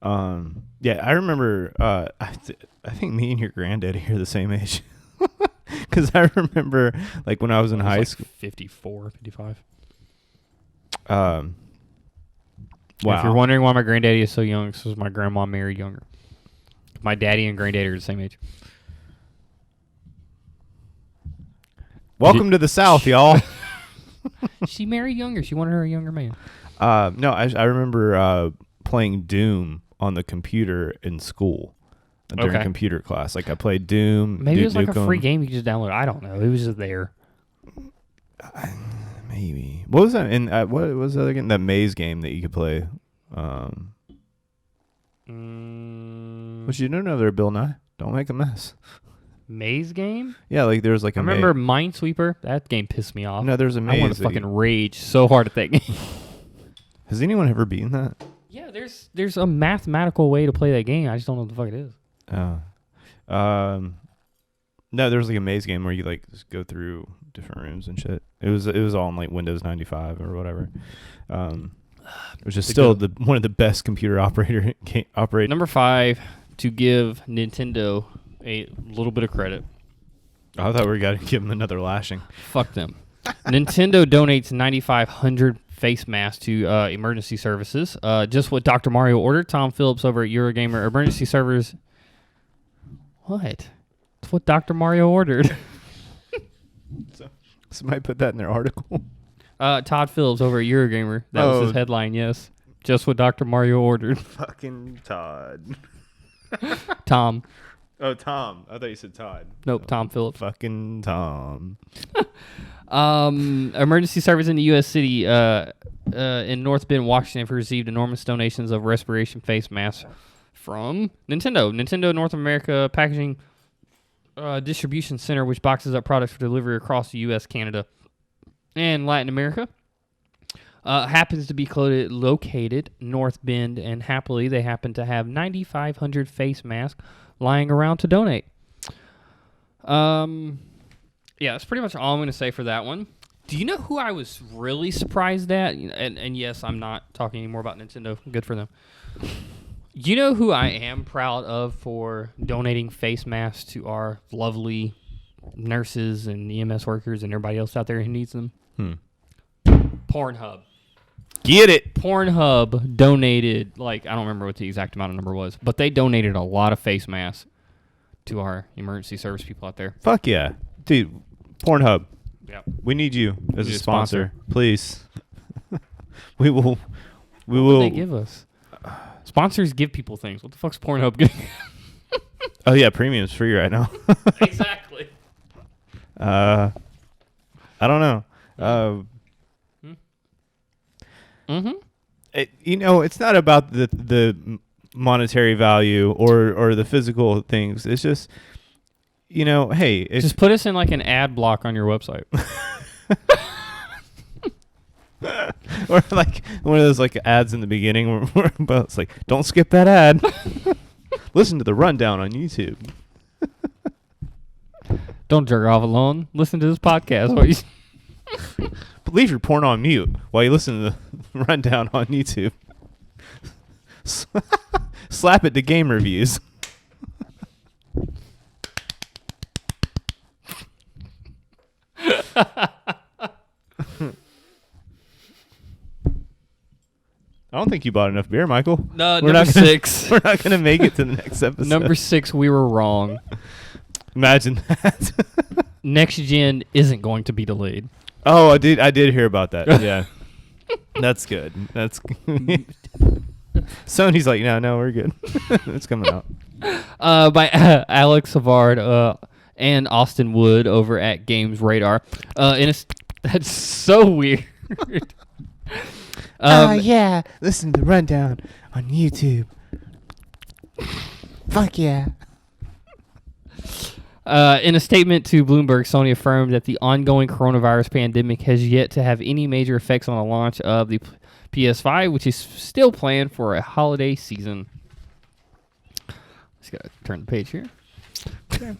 Yeah, I remember, I think me and your granddaddy are the same age. Because I remember, like, when I was in high school. 54, 55. Wow. If you're wondering why my granddaddy is so young, it's because my grandma married younger. My daddy and granddaddy are the same age. Welcome to the South, y'all. She married younger. She wanted her a younger man. No, I remember playing Doom on the computer in school during computer class. Like I played Doom. Maybe it was like Nukem. a free game you could just download. I don't know. It was just there. Maybe. What was that? And what was that again? That maze game that you could play. Which you don't know there, Bill Nye. Don't make a mess. Maze game? Yeah, like there was like a. I remember Minesweeper. That game pissed me off. No, there's a maze. I want to fucking rage so hard at that game. Has anyone ever beaten that? Yeah, there's a mathematical way to play that game. I just don't know what the fuck it is. No, there was like a maze game where you like just go through different rooms and shit. It was all on like Windows 95 or whatever. Which is still one of the best computer operating. Number 5, to give Nintendo a little bit of credit. I thought we were going to give them another lashing. Fuck them. Nintendo donates 9,500 face masks to emergency services. Just what Dr. Mario ordered. Tom Phillips over at Eurogamer. Emergency servers. What? It's what Dr. Mario ordered. So, somebody put that in their article. Todd Phillips over at Eurogamer. That was his headline, yes. Just what Dr. Mario ordered. Fucking Todd. Tom. Oh, Tom. I thought you said Todd. Nope, Tom Phillips. Fucking Tom. Emergency service in the U.S. city in North Bend, Washington, have received enormous donations of respiration face masks from Nintendo. Nintendo North America Packaging Distribution Center, which boxes up products for delivery across the U.S., Canada, and Latin America. Happens to be located North Bend, and happily they happen to have 9,500 face masks lying around to donate. Yeah, that's pretty much all I'm going to say for that one. Do you know who I was really surprised at? And yes, I'm not talking anymore about Nintendo. Good for them. You know who I am proud of for donating face masks to our lovely nurses and EMS workers and everybody else out there who needs them? Pornhub. Get it. Pornhub donated, I don't remember what the exact amount of number was, but they donated a lot of face masks to our emergency service people out there. Fuck yeah. Dude, Pornhub. Yep. We need you as a Need a sponsor. Please. we will. What would they give us? Sponsors give people things. What the fuck's Pornhub giving? Oh, yeah. Premium's free right now. Exactly. I don't know. It's not about the monetary value or the physical things. It's just, hey, just put us in an ad block on your website. Or one of those ads in the beginning where it's don't skip that ad. Listen to the rundown on YouTube. Don't jerk off alone. Listen to this podcast. Leave your porn on mute while you listen to the rundown on YouTube. Slap it to game reviews. I don't think you bought enough beer, Michael. No, number 6. We're not going to make it to the next episode. Number 6, we were wrong. Imagine that. Next gen isn't going to be delayed. Oh, I did hear about that. Yeah. That's good. That's Sony's no, we're good. It's coming out. By Alex Savard and Austin Wood over at Games Radar. That's so weird. Yeah. Listen to the rundown on YouTube. Fuck yeah. In a statement to Bloomberg, Sony affirmed that the ongoing coronavirus pandemic has yet to have any major effects on the launch of the PS5, which is still planned for a holiday season. Just gotta turn the page here. Okay.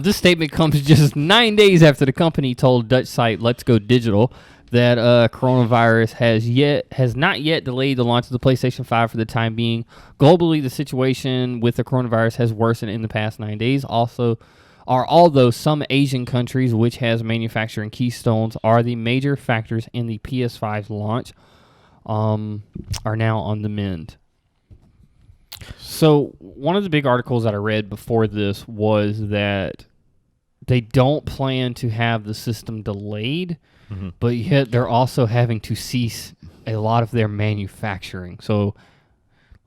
This statement comes just 9 days after the company told Dutch site Let's Go Digital that coronavirus has not yet delayed the launch of the PlayStation 5 for the time being. Globally, the situation with the coronavirus has worsened in the past 9 days. Although some Asian countries, which has manufacturing keystones, are the major factors in the PS5's launch, are now on the mend. So one of the big articles that I read before this was that they don't plan to have the system delayed, but yet they're also having to cease a lot of their manufacturing. So,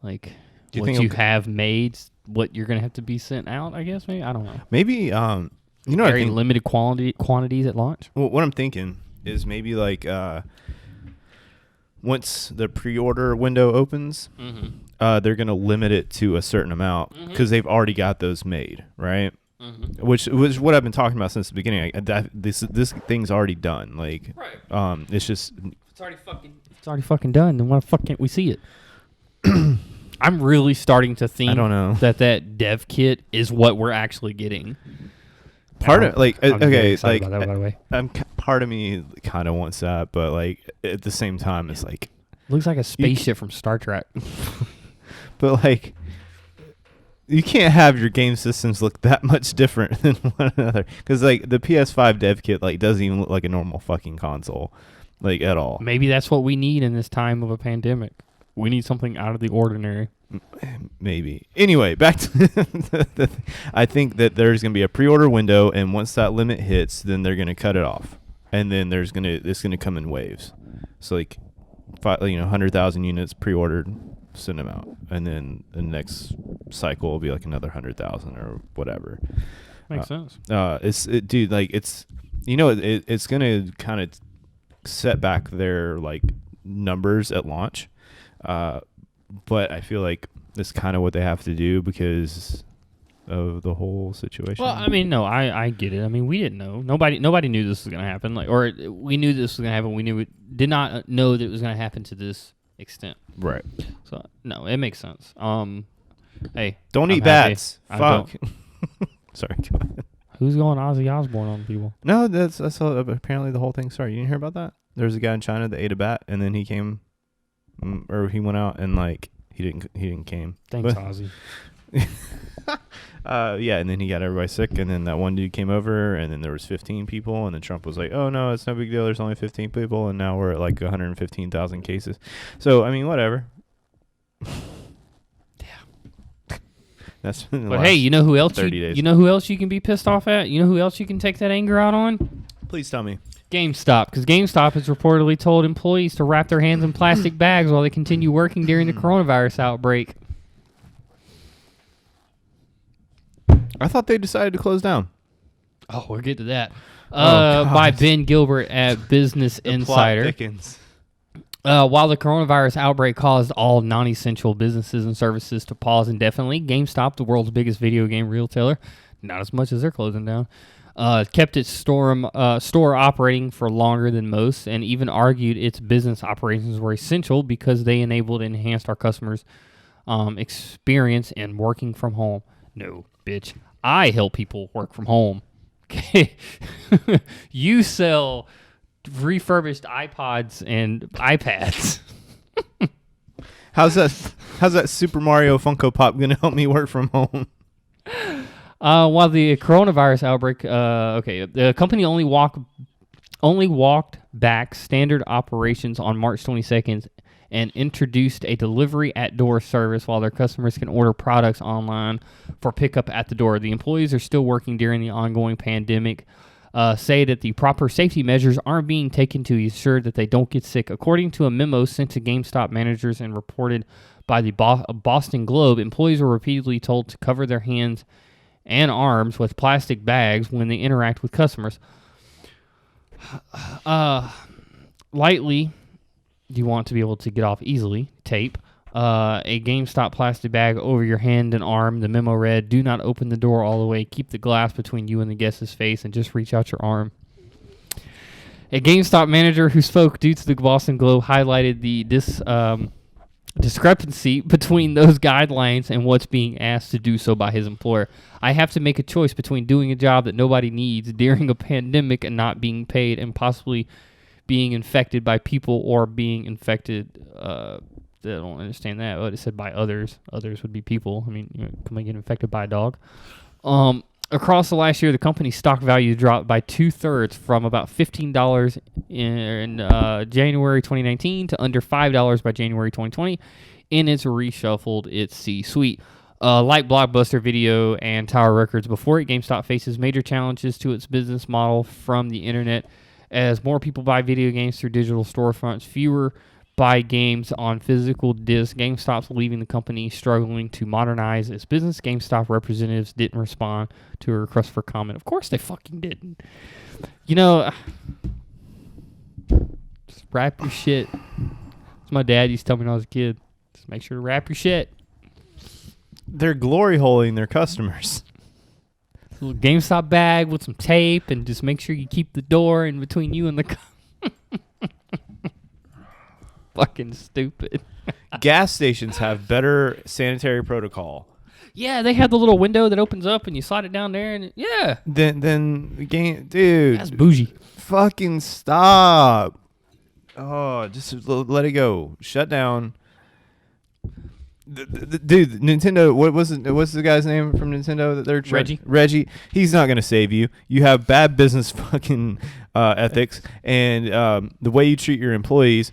what you have made, what you're going to have to be sent out, I guess, maybe? I don't know. Maybe, very limited quantities at launch? Well, what I'm thinking is maybe, once the pre-order window opens, they're going to limit it to a certain amount because they've already got those made, right? Which was what I've been talking about since the beginning. This thing's already done. Right. It's just it's already fucking done. Then why the fuck can't we see it? I'm really starting to think I don't know. that dev kit is what we're actually getting. Part of about that, by the way. Part of me kind of wants that, but at the same time, it's looks like a spaceship from Star Trek. But you can't have your game systems look that much different than one another. Because like the PS5 dev kit like doesn't even look like a normal fucking console, like at all. Maybe that's what we need in this time of a pandemic. We need something out of the ordinary. Maybe. Anyway, back to I think that there's going to be a pre-order window, and once that limit hits, then they're going to cut it off, and then it's going to come in waves. So like, 100,000 units pre-ordered, send them out, and then the next cycle will be like another 100,000 or whatever. Makes sense. Dude, like it's going to kind of set back their like numbers at launch. But I feel like that's kind of what they have to do because of the whole situation. Well, I mean, no, I get it. I mean, we didn't know. Nobody knew this was going to happen. Like, or we knew this was going to happen. We did not know that it was going to happen to this extent. Right. So no, it makes sense. Hey, don't I'm eat happy. bats. Fuck. Sorry. Go ahead. Who's going Ozzy Osbourne on people? No, that's how apparently the whole thing started. You didn't hear about that? There was a guy in China that ate a bat, and then he came. Or he went out and like he didn't came. Thanks, Ozzy. Yeah, and then he got everybody sick, and then that one dude came over, and then there was 15 people, and then Trump was like, "Oh no, it's no big deal. There's only 15 people," and now we're at like 115,000 cases. So I mean, whatever. Yeah. That's. But hey, you know who else? 30 days. You know who else you can be pissed off at? You know who else you can take that anger out on? Please tell me. GameStop, because GameStop has reportedly told employees to wrap their hands in plastic bags while they continue working during the coronavirus outbreak. I thought they decided to close down. Oh, we'll get to that. God. By Ben Gilbert at Business Insider. Plot thickens. While the coronavirus outbreak caused all non-essential businesses and services to pause indefinitely, GameStop, the world's biggest video game retailer, not as much as they're closing down, kept its store operating for longer than most, and even argued its business operations were essential because they enabled and enhanced our customers' experience in working from home. No, bitch. I help people work from home. Okay. You sell refurbished iPods and iPads. How's that Super Mario Funko Pop gonna help me work from home? While the coronavirus outbreak, the company only walked back standard operations on March 22nd and introduced a delivery at door service while their customers can order products online for pickup at the door. The employees are still working during the ongoing pandemic. Say that the proper safety measures aren't being taken to ensure that they don't get sick. According to a memo sent to GameStop managers and reported by the Boston Globe, employees were repeatedly told to cover their hands and arms with plastic bags when they interact with customers. Lightly, you want to be able to get off easily. Tape a GameStop plastic bag over your hand and arm. The memo read, "Do not open the door all the way. Keep the glass between you and the guest's face and just reach out your arm." A GameStop manager who spoke due to the Boston Globe highlighted the discrepancy between those guidelines and what's being asked to do so by his employer. "I have to make a choice between doing a job that nobody needs during a pandemic and not being paid and possibly being infected by people or being infected." I don't understand that. But it said by others. Others would be people. I mean, can we get infected by a dog? Across the last year, the company's stock value dropped by 2/3 from about $15 in January 2019 to under $5 by January 2020, and it's reshuffled its C-suite. Like Blockbuster Video and Tower Records before it, GameStop faces major challenges to its business model from the internet. As more people buy video games through digital storefronts, fewer buy games on physical discs. GameStop's leaving the company struggling to modernize its business. GameStop representatives didn't respond to a request for comment. Of course they fucking didn't. Just wrap your shit. That's my dad used to tell me when I was a kid. Just make sure to wrap your shit. They're glory holing their customers. A little GameStop bag with some tape, and just make sure you keep the door in between you and the fucking stupid. Gas stations have better sanitary protocol. Yeah, they have the little window that opens up and you slide it down there, and yeah. Then the game, dude. That's bougie. Fucking stop. Oh, just let it go. Shut down. Dude, Nintendo. What's the guy's name from Nintendo that they're Reggie. Reggie. He's not gonna save you. You have bad business fucking ethics, and the way you treat your employees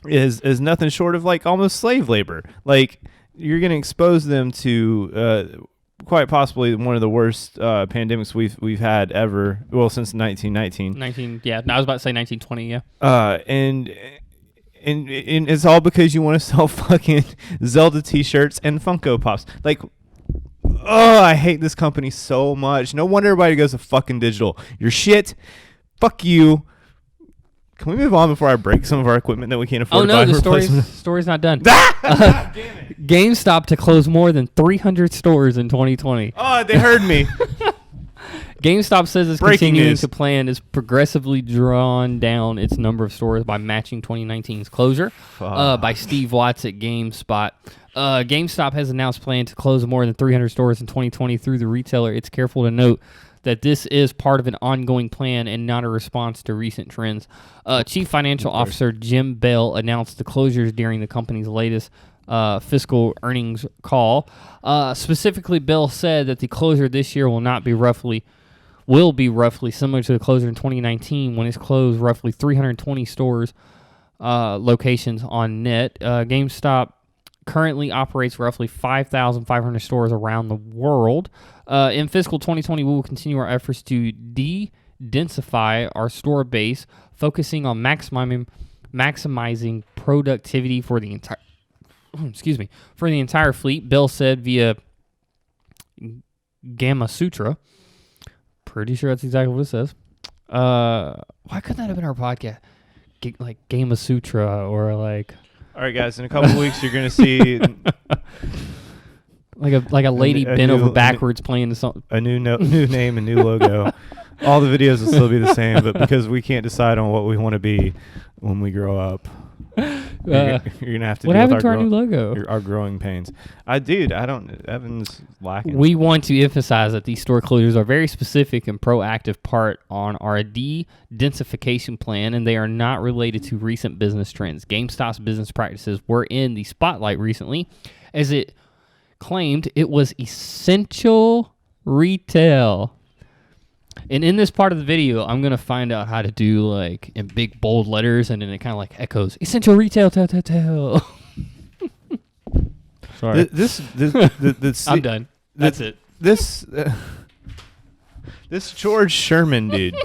is nothing short of like almost slave labor. Like you're gonna expose them to quite possibly one of the worst pandemics we've had ever. Well, since 1919. Yeah. I was about to say 1920. Yeah. And it's all because you want to sell fucking Zelda t-shirts and Funko Pops. Like, oh, I hate this company so much. No wonder everybody goes to fucking digital. You're shit. Fuck you. Can we move on before I break some of our equipment that we can't afford? Oh no, the story's not done. GameStop to close more than 300 stores in 2020. Oh, they heard me. GameStop says it's Breaking continuing news. to plan is progressively drawn down its number of stores by matching 2019's closure by Steve Watts at GameSpot. GameStop has announced plan to close more than 300 stores in 2020 through the retailer. It's careful to note that this is part of an ongoing plan and not a response to recent trends. Chief Financial Officer Jim Bell announced the closures during the company's latest fiscal earnings call. Specifically, Bell said that the closure this year will be roughly similar to the closure in 2019 when it's closed roughly 320 stores locations on net. GameStop currently operates roughly 5,500 stores around the world. In fiscal 2020, we will continue our efforts to de-densify our store base, focusing on maximizing productivity for the entire fleet. Bell said via Gamma Sutra. Pretty sure that's exactly what it says. Why couldn't that have been our podcast? Like Gamma Sutra or like. All right, guys. In a couple weeks, you're gonna see like a lady bent over backwards playing something. A new name, a new logo. All the videos will still be the same, but because we can't decide on what we want to be when we grow up, you're gonna have to. What deal happened with to our new logo? Our growing pains. Evan's lacking. We want to emphasize that these store closures are very specific and proactive part on our de-densification plan, and they are not related to recent business trends. GameStop's business practices were in the spotlight recently, as it claimed it was essential retail. And in this part of the video, I'm going to find out how to do like in big bold letters, and then it kind of like echoes essential retail tell. Sorry. I'm done. That's it. This George Sherman dude,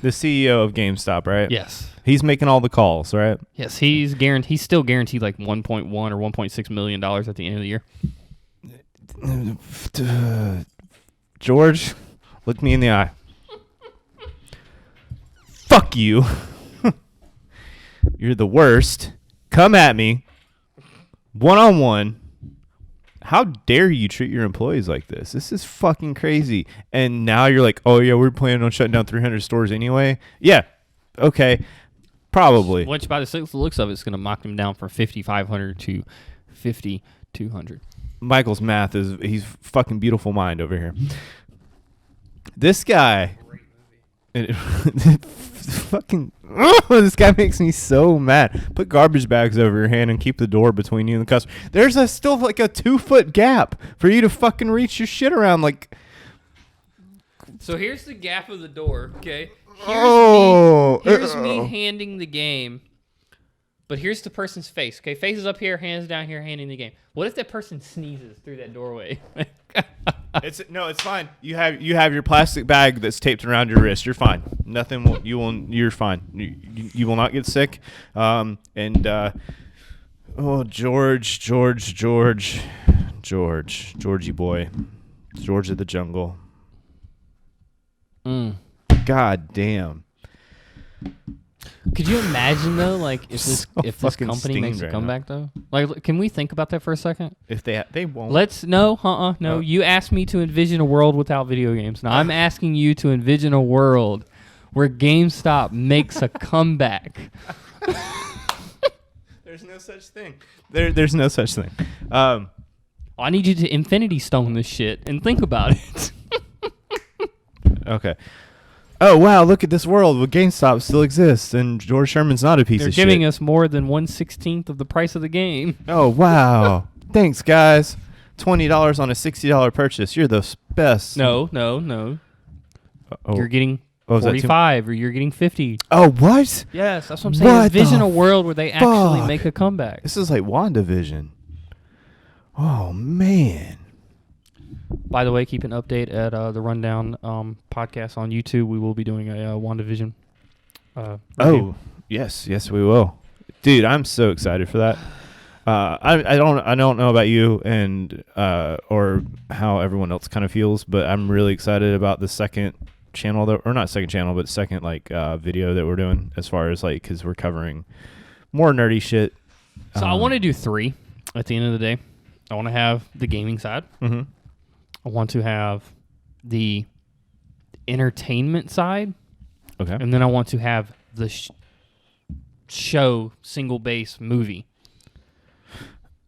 the CEO of GameStop, right? Yes. He's making all the calls, right? Yes, he's still guaranteed like $1.1 or $1.6 million at the end of the year. George, look me in the eye. Fuck you. You're the worst. Come at me. One-on-one. How dare you treat your employees like this? This is fucking crazy. And now you're like, oh, yeah, we're planning on shutting down 300 stores anyway. Yeah. Okay. Probably. Which, by the looks of it, it's going to knock them down from 5,500 to 5,200. Michael's math he's fucking beautiful mind over here. This guy. Fucking. This guy makes me so mad. Put garbage bags over your hand and keep the door between you and the customer. There's still like a 2-foot gap for you to fucking reach your shit around. Like. So here's the gap of the door, okay? Here's me handing the game. But here's the person's face, okay? Face is up here, hands down here, handing the game. What if that person sneezes through that doorway? It's fine. You have your plastic bag that's taped around your wrist. You're fine. You're fine. You will not get sick. Georgie boy, George of the jungle. God damn. Could you imagine though, like if this company makes a right comeback though? Like, can we think about that for a second? If they won't. No. You asked me to envision a world without video games. Now I'm asking you to envision a world where GameStop makes a comeback. There's no such thing. There's no such thing. I need you to Infinity Stone this shit and think about it. Okay. Oh, wow, look at this world where GameStop still exists and George Sherman's not a piece They're of shit. giving us more than 1/16 of the price of the game. Oh, wow. Thanks, guys. $20 on a $60 purchase. You're the best. No. Oh. You're getting Oh, is that too- 45 or you're getting 50. Oh, what? Yes, that's what I'm saying. What Envision the a world where they actually fuck? make a comeback. This is like WandaVision. Oh, man. By the way, keep an update at the Rundown podcast on YouTube. We will be doing a WandaVision review. Oh, yes, we will. Dude, I'm so excited for that. I don't know about you and or how everyone else kind of feels, but I'm really excited about the second channel or not second channel, but second video that we're doing as far as because we're covering more nerdy shit. So I want to do 3 at the end of the day. I want to have the gaming side. Mm-hmm. I want to have the entertainment side. Okay. And then I want to have the show single base movie.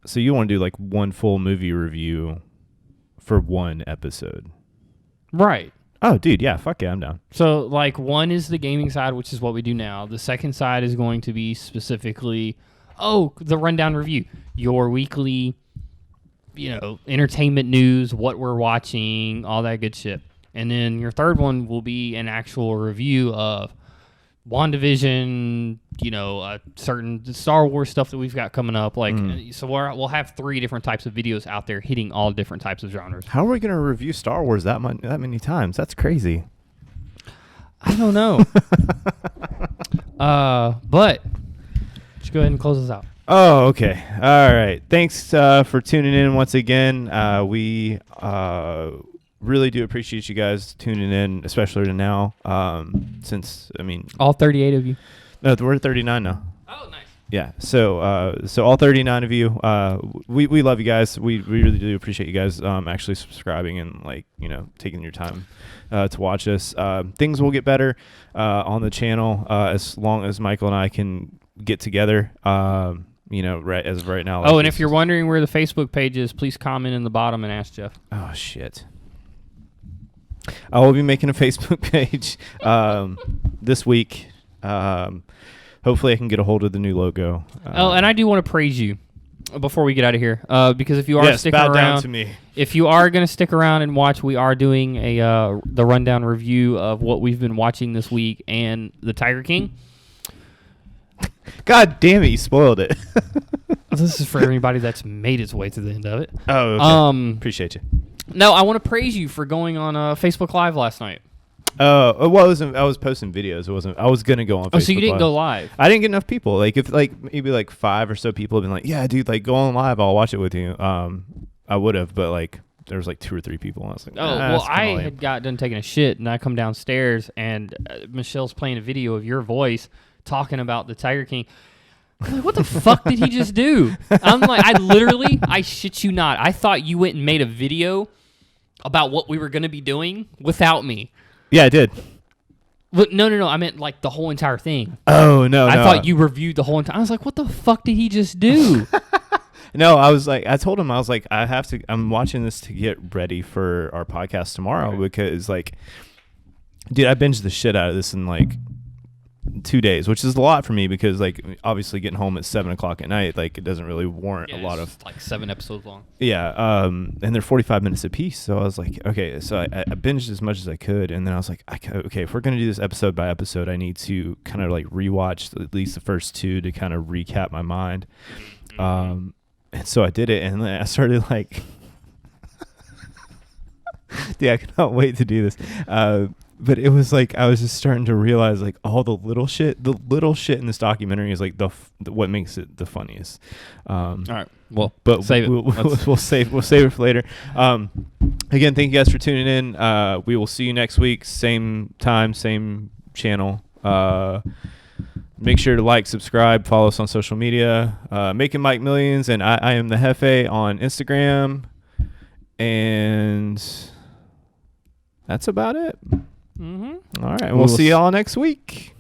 So you want to do one full movie review for one episode? Right. Oh, dude, yeah, fuck yeah, I'm down. So, one is the gaming side, which is what we do now. The second side is going to be specifically, the Rundown review. Your weekly, entertainment news, what we're watching, all that good shit. And then your third one will be an actual review of WandaVision, certain Star Wars stuff that we've got coming up. So we'll have 3 different types of videos out there hitting all different types of genres. How are we going to review Star Wars that many times? That's crazy. I don't know. But let's go ahead and close this out. Oh, okay. All right. Thanks for tuning in once again. We really do appreciate you guys tuning in, especially to now. Since All 38 of you. no, we're 39 now. Oh, nice. Yeah. So all 39 of you, we love you guys. We really do appreciate you guys actually subscribing and taking your time to watch us. Things will get better on the channel as long as Michael and I can get together. Right as of right now. And if you're wondering where the Facebook page is, please comment in the bottom and ask Jeff. Oh shit. I will be making a Facebook page this week. Hopefully I can get a hold of the new logo. And I do want to praise you before we get out of here, because if you are sticking bow around, down to me. If you are going to stick around and watch, we are doing the Rundown review of what we've been watching this week and the Tiger King. God damn it, you spoiled it. This is for everybody that's made its way to the end of it. Oh, okay. Appreciate you. No, I want to praise you for going on Facebook Live last night. Well, I was posting videos. It wasn't. I was gonna go on Facebook. Oh, so you didn't go live? I didn't get enough people. If maybe 5 or so people have been like, yeah, dude, go on live. I'll watch it with you. I would have, but there was 2 or 3 people, and I was like, I had got done taking a shit, and I come downstairs, and Michelle's playing a video of your voice talking about the Tiger King. I'm like, what the fuck did he just do? I'm like, I shit you not. I thought you went and made a video about what we were going to be doing without me. Yeah, I did. But no. I meant the whole entire thing. Oh, no. I thought you reviewed the whole entire. I was like, what the fuck did he just do? No, I was I told him, I was like, I'm watching this to get ready for our podcast tomorrow because dude, I binged the shit out of this in 2 days, which is a lot for me because obviously getting home at 7:00 at night, it doesn't really warrant a lot of 7 episodes long. Yeah. And they're 45 minutes a piece. So I was like, okay, so I binged as much as I could. And then I was like, okay, if we're going to do this episode by episode, I need to kind of rewatch at least the first 2 to kind of recap my mind. And so I did it. And then I started dude, I cannot wait to do this. But it was I was just starting to realize all the little shit in this documentary is what makes it the funniest. All right. Well, but save it. We'll save it for later. Again, thank you guys for tuning in. We will see you next week, same time, same channel. Make sure to subscribe, follow us on social media. Making Mike Millions, and I am the Hefe on Instagram, and that's about it. Mm-hmm. All right, we'll see y'all next week.